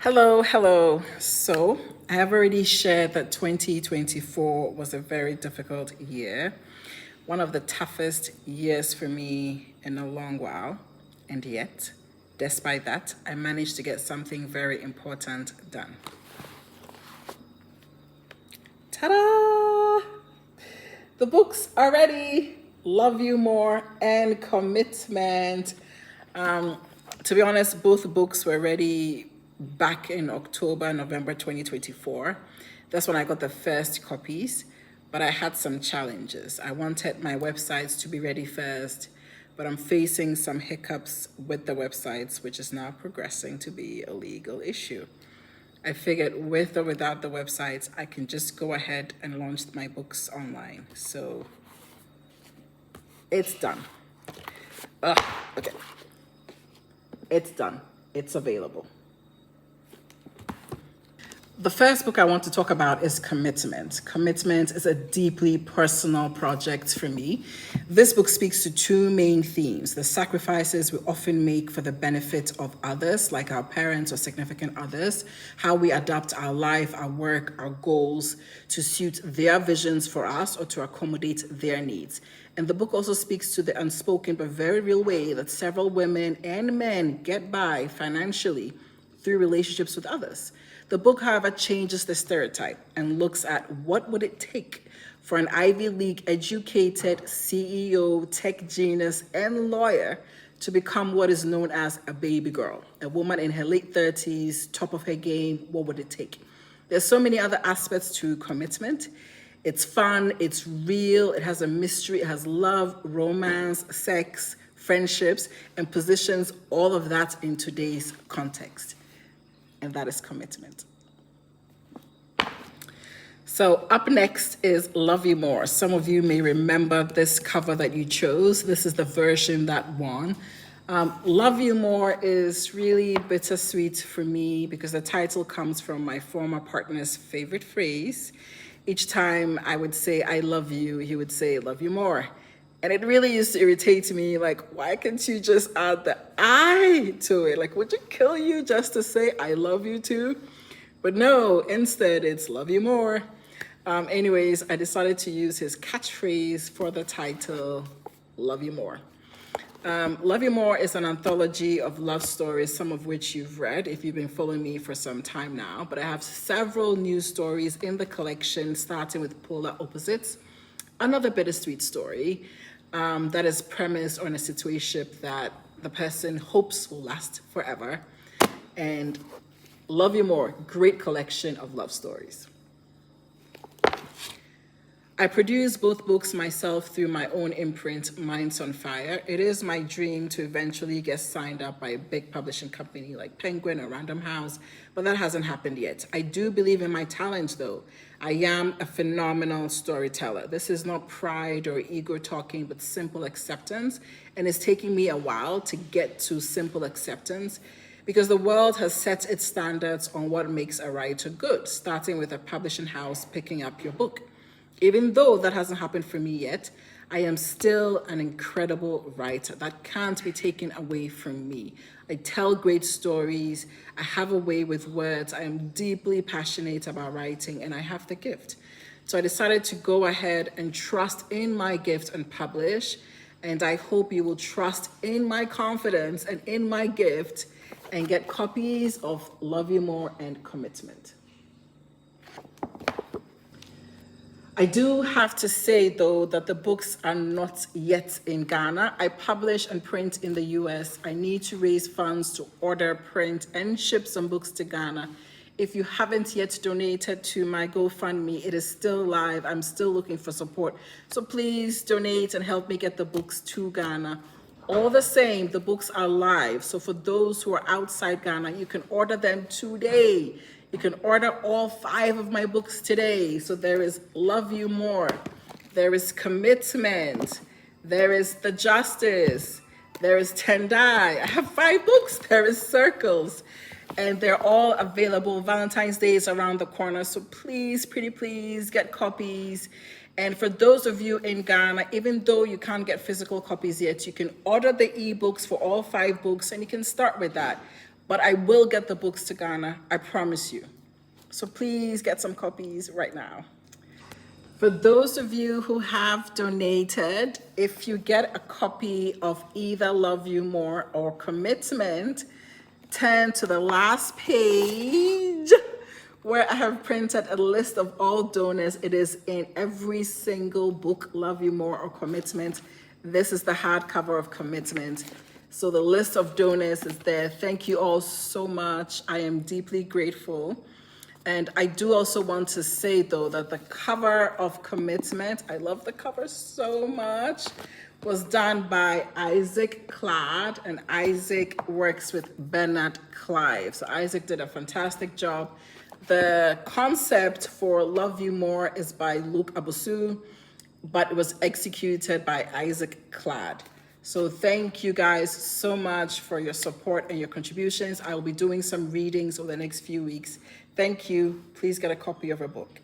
Hello. So, I have already shared that 2024 was a very difficult year, one of the toughest years for me in a long while. And yet, despite that, I managed to get something very important done. Ta da! The books are ready. Love You More and Commitment. Um, to be honest, both books were ready back in October, November 2024. That's when I got the first copies, but I had some challenges. I wanted my websites to be ready first, but I'm facing some hiccups with the websites, which is now progressing to be a legal issue. I figured with or without the websites, I can just go ahead and launch my books online. So it's done. Okay. It's done. It's available. The first book I want to talk about is Commitment. Commitment is a deeply personal project for me. This book speaks to two main themes: the sacrifices we often make for the benefit of others, like our parents or significant others, how we adapt our life, our work, our goals to suit their visions for us or to accommodate their needs. And the book also speaks to the unspoken but very real way that several women and men get by financially through relationships with others. The book, however, changes the stereotype and looks at what would it take for an Ivy League educated CEO, tech genius, and lawyer to become what is known as a baby girl, a woman in her late 30s, top of her game. What would it take? There's so many other aspects to commitment. It's fun, it's real, it has a mystery, it has love, romance, sex, friendships, and positions all of that in today's context. And that is Commitment. So up next is Love You More. Some of you may remember this cover that you chose. This is the version that won. Love You More is really bittersweet for me because the title comes from my former partner's favorite phrase. Each time I would say, I love you, he would say, love you more. And it really used to irritate me, like, why can't you just add the I to it? Like, would it kill you just to say I love you too? But no, instead it's love you more. Anyways, I decided to use his catchphrase for the title, Love You More. Love You More is an anthology of love stories, some of which you've read if you've been following me for some time now. But I have several new stories in the collection, starting with Polar Opposites, another bittersweet story that is premised on a situationship that the person hopes will last forever. And Love You More, great collection of love stories. I produce both books myself through my own imprint, Minds on Fire. It is my dream to eventually get signed up by a big publishing company like Penguin or Random House, but that hasn't happened yet. I do believe in my talent, though. I am a phenomenal storyteller. This is not pride or ego talking, but simple acceptance. And it's taking me a while to get to simple acceptance because the world has set its standards on what makes a writer good, starting with a publishing house picking up your book. Even though that hasn't happened for me yet, I am still an incredible writer. That can't be taken away from me. I tell great stories. I have a way with words. I am deeply passionate about writing, and I have the gift. So I decided to go ahead and trust in my gift and publish. And I hope you will trust in my confidence and in my gift and get copies of Love You More and Commitment. I do have to say, though, that the books are not yet in Ghana. I publish and print in the US. I need to raise funds to order, print, and ship some books to Ghana. If you haven't yet donated to my GoFundMe, it is still live. I'm still looking for support. So please donate and help me get the books to Ghana. All the same, the books are live. So for those who are outside Ghana, you can order them today. You can order all 5 of my books today. So there is Love You More, there is Commitment, there is The Justice, there is Tendai. I have 5 books. There is Circles, and they're all available. Valentine's Day is around the corner, so please, pretty please, get copies. And for those of you in Ghana, even though you can't get physical copies yet, you can order the ebooks for all 5 books, and you can start with that. but I will get the books to Ghana, I promise you. So please get some copies right now. For those of you who have donated, if you get a copy of either Love You More or Commitment, turn to the last page where I have printed a list of all donors. It is in every single book, Love You More or Commitment. This is the hardcover of Commitment. So the list of donors is there. Thank you all so much. I am deeply grateful. And I do also want to say, though, that the cover of Commitment, I love the cover so much, was done by Isaac Cladd, and Isaac works with Bernard Clive. So Isaac did a fantastic job. The concept for Love You More is by Luke Abusu, but it was executed by Isaac Cladd. So thank you guys so much for your support and your contributions. I will be doing some readings over the next few weeks. Thank you. Please get a copy of our book.